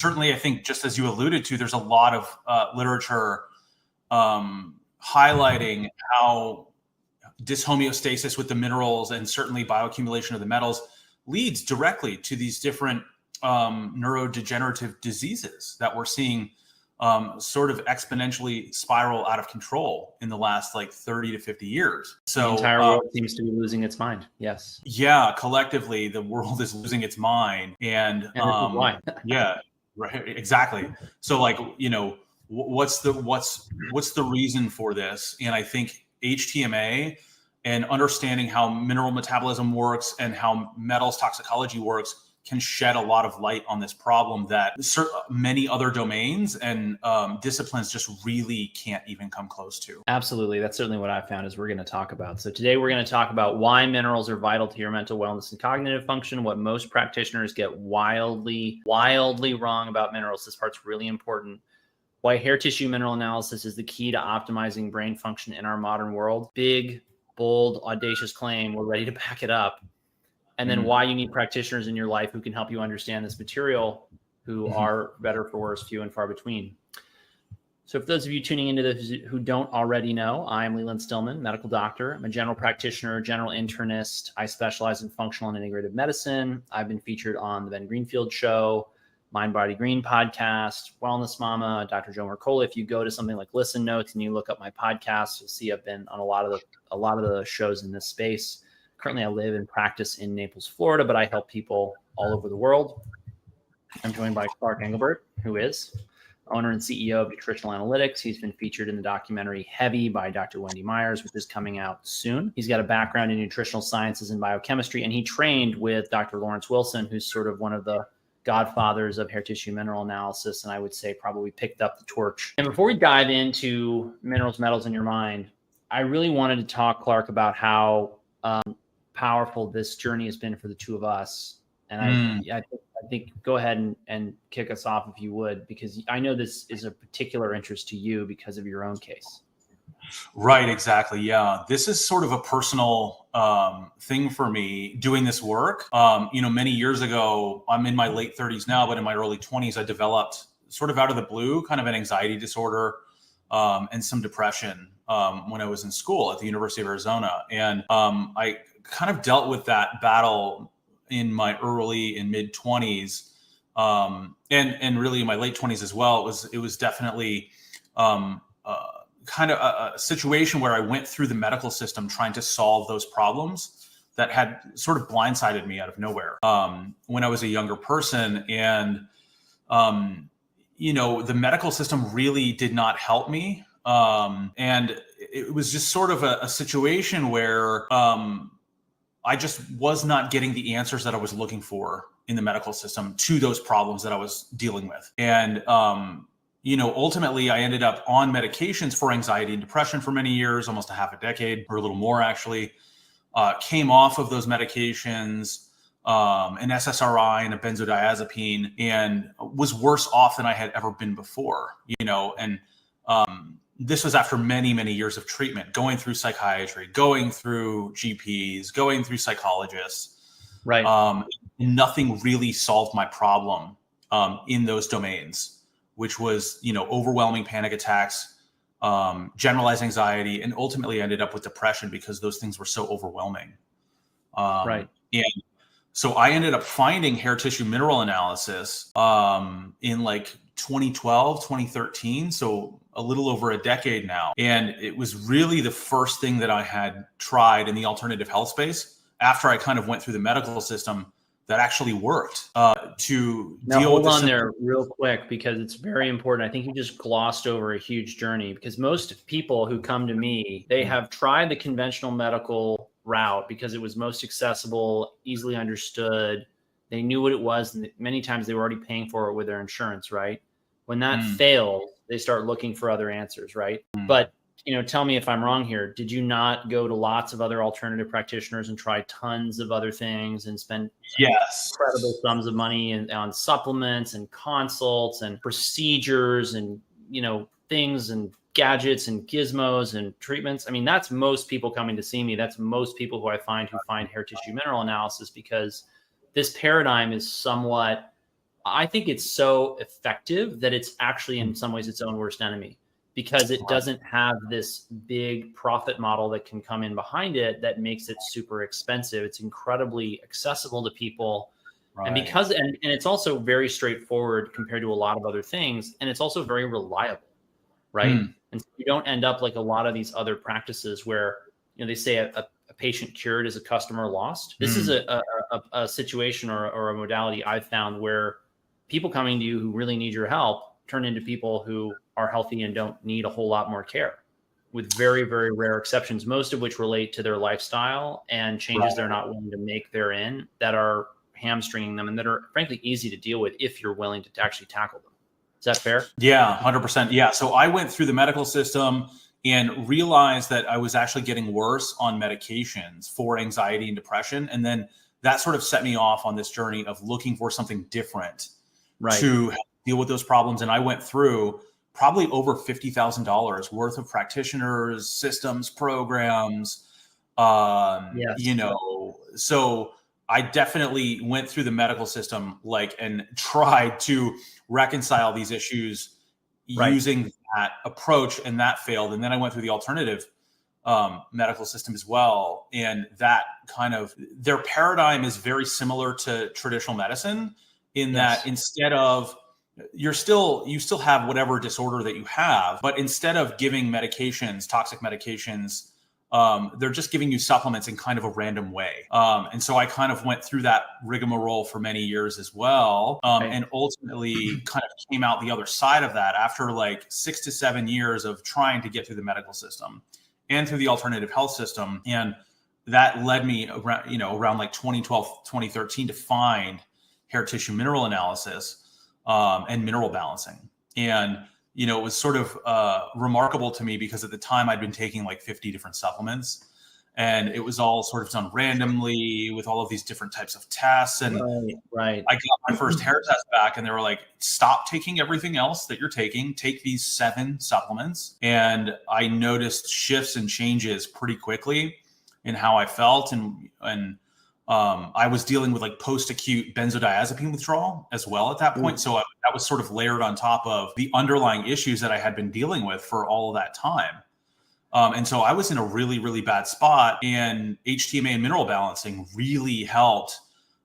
certainly, I think, just as you alluded to, there's a lot of literature highlighting how dyshomeostasis with the minerals and certainly bioaccumulation of the metals leads directly to these different neurodegenerative diseases that we're seeing sort of exponentially spiral out of control in the last like 30 to 50 years. So the entire world seems to be losing its mind. Yes. Yeah, collectively, the world is losing its mind. And this is why. Yeah, right, exactly. So like, what's the reason for this? And I think HTMA and understanding how mineral metabolism works and how metals toxicology works can shed a lot of light on this problem that many other domains and disciplines just really can't even come close to. Absolutely. That's certainly what I found as we're going to talk about. So today we're going to talk about why minerals are vital to your mental wellness and cognitive function, what most practitioners get wildly wrong about minerals. This part's really important. Why hair tissue mineral analysis is the key to optimizing brain function in our modern world. Big, bold, audacious claim. We're ready to back it up. And then why you need practitioners in your life who can help you understand this material, who are, better for worse, few and far between. So for those of you tuning into this who don't already know, I'm Leland Stillman, medical doctor. I'm a general practitioner, general internist. I specialize in functional and integrative medicine. I've been featured on the Ben Greenfield Show, Mind Body Green podcast, Wellness Mama, Dr. Joe Mercola. If you go to something like Listen Notes and you look up my podcast, you'll see I've been on a lot of the shows in this space. Currently, I live and practice in Naples, Florida, but I help people all over the world. I'm joined by Clark Engelbert, who is owner and CEO of Nutritional Analytics. He's been featured in the documentary Heavy by Dr. Wendy Myers, which is coming out soon. He's got a background in nutritional sciences and biochemistry, and he trained with Dr. Lawrence Wilson, who's sort of one of the godfathers of hair tissue mineral analysis, and I would say probably picked up the torch. And before we dive into minerals, metals in your mind, I really wanted to talk, Clark, about how powerful this journey has been for the two of us. And I think go ahead and kick us off if you would, because I know this is a particular interest to you because of your own case. Right, exactly. Yeah. This is sort of a personal thing for me doing this work. Many years ago, I'm in my late 30s now, but in my early 20s, I developed sort of out of the blue kind of an anxiety disorder and some depression when I was in school at the University of Arizona. And I kind of dealt with that battle in my early and mid 20s, and really in my late 20s as well. It was definitely kind of a situation where I went through the medical system trying to solve those problems that had sort of blindsided me out of nowhere when I was a younger person. And the medical system really did not help me. And it was just sort of a situation where I just was not getting the answers that I was looking for in the medical system to those problems that I was dealing with. And, ultimately I ended up on medications for anxiety and depression for many years, almost a half a decade or a little more actually, came off of those medications, an SSRI and a benzodiazepine, and was worse off than I had ever been before, and, this was after many, many years of treatment, going through psychiatry, going through GPs, going through psychologists. Right. Nothing really solved my problem in those domains, which was, overwhelming panic attacks, generalized anxiety, and ultimately ended up with depression because those things were so overwhelming. Right. And so I ended up finding hair tissue mineral analysis in like 2012, 2013. So a little over a decade now. And it was really the first thing that I had tried in the alternative health space after I kind of went through the medical system that actually worked to now deal hold with on there real quick, because it's very important. I think you just glossed over a huge journey, because most people who come to me, they have tried the conventional medical route because it was most accessible, easily understood. They knew what it was. And many times they were already paying for it with their insurance, right? When that fails, they start looking for other answers, right? But, tell me if I'm wrong here. Did you not go to lots of other alternative practitioners and try tons of other things and spend incredible sums of money on supplements and consults and procedures and, things and gadgets and gizmos and treatments? I mean, that's most people coming to see me. That's most people who I find who find hair tissue mineral analysis, because this paradigm is somewhat I think it's so effective that it's actually in some ways its own worst enemy, because it doesn't have this big profit model that can come in behind it that makes it super expensive. It's incredibly accessible to people. And because, and it's also very straightforward compared to a lot of other things. And it's also very reliable, right? And so you don't end up like a lot of these other practices where, they say a patient cured is a customer lost. This is a situation or a modality I've found where people coming to you who really need your help turn into people who are healthy and don't need a whole lot more care, with very, very rare exceptions, most of which relate to their lifestyle and changes they're not willing to make therein that are hamstringing them and that are frankly easy to deal with if you're willing to actually tackle them. Is that fair? Yeah, 100%. Yeah. So I went through the medical system and realized that I was actually getting worse on medications for anxiety and depression. And then that sort of set me off on this journey of looking for something different to deal with those problems. And I went through probably over $50,000 worth of practitioners, systems, programs, so I definitely went through the medical system, and tried to reconcile these issues using that approach, and that failed. And then I went through the alternative medical system as well. And that their paradigm is very similar to traditional medicine in that instead of, you still have whatever disorder that you have, but instead of giving medications, toxic medications, they're just giving you supplements in kind of a random way. And so I kind of went through that rigmarole for many years as well. And ultimately kind of came out the other side of that after like 6 to 7 years of trying to get through the medical system and through the alternative health system. And that led me around like 2012, 2013 to find hair tissue mineral analysis and mineral balancing. And it was sort of remarkable to me because at the time I'd been taking like 50 different supplements, and it was all sort of done randomly with all of these different types of tests. And I got my first hair test back and they were like, stop taking everything else that you're taking, take these 7 supplements. And I noticed shifts and changes pretty quickly in how I felt. And I was dealing with like post-acute benzodiazepine withdrawal as well at that point. So that was sort of layered on top of the underlying issues that I had been dealing with for all of that time. And so I was in a really, really bad spot, and HTMA and mineral balancing really helped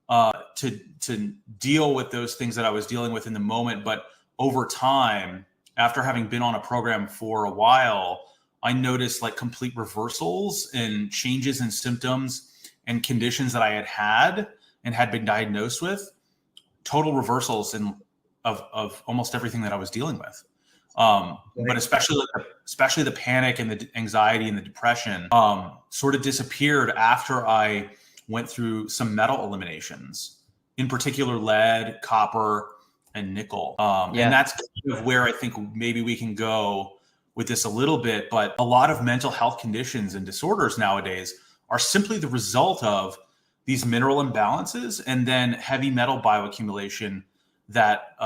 to deal with those things that I was dealing with in the moment. But over time, after having been on a program for a while, I noticed like complete reversals and changes in symptoms and conditions that I had and had been diagnosed with, total reversals of almost everything that I was dealing with. But especially the panic and the anxiety and the depression sort of disappeared after I went through some metal eliminations, in particular lead, copper, and nickel. And that's kind of where I think maybe we can go with this a little bit. But a lot of mental health conditions and disorders nowadays are simply the result of these mineral imbalances and then heavy metal bioaccumulation that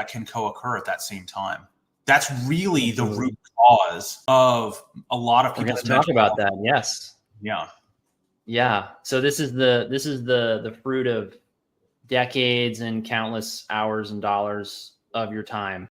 can co-occur at that same time. That's really the root cause of a lot of people's mental health. We're going to talk about that. Yes. Yeah. Yeah. So this is the fruit of decades and countless hours and dollars of your time.